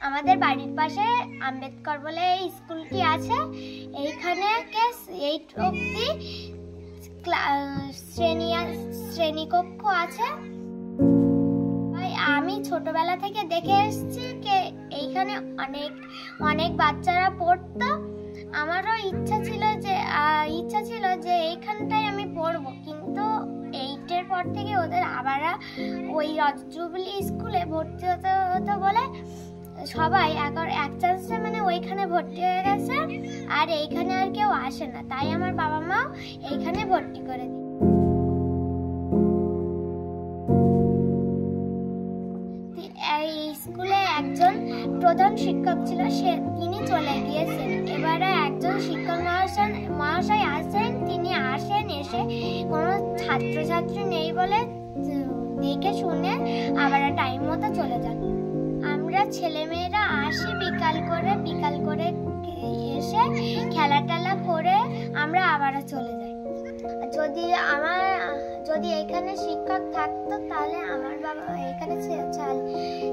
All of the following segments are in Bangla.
আমাদের বাড়ির পাশে আম্বেদকর বলে এই স্কুলটি আছে। এইখানে ক্লাস 8 অবধি শ্রেণীকক্ষ আছে। আমি ছোটবেলা থেকে দেখে এসেছি যে এইখানে অনেক বাচ্চারা পড়তো। আমারও ইচ্ছা ছিল যে এইখানটায় আমি পড়বো, কিন্তু 8-এর পর থেকে ওদের আবার ওই রজজুবলি স্কুলে ভর্তি হতে বলে সবাই এক চান্সে মানে ওইখানে ভর্তি হয়ে গেছে, আর এইখানে আর কেউ আসে না। তাই আমার বাবা মা এইখানে ভর্তি করে দিই। এই স্কুলে একজন প্রধান শিক্ষক ছিল, তিনি চলে গিয়েছেন। এবারে একজন শিক্ষক মহাশয় আসেন, তিনি এসে কোনো ছাত্রছাত্রী নেই বলে দেখে শুনে আবার টাইম মতো চলে যান। আমরা ছেলেমেয়েরা আসি বিকাল করে এসে খেলা টেলা করে আমরা আবার চলে যাই। যদি এখানে শিক্ষক থাকতো তাহলে আমার বাবা এখানে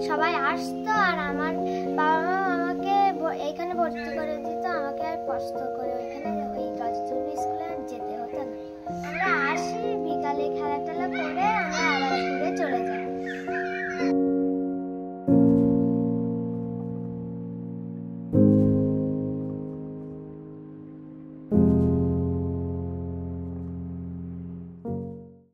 সবাই আসতো, আর আমার বাবা মা আমাকে এখানে ভর্তি করে দিত, আমাকে আর কষ্ট করে ওইখানে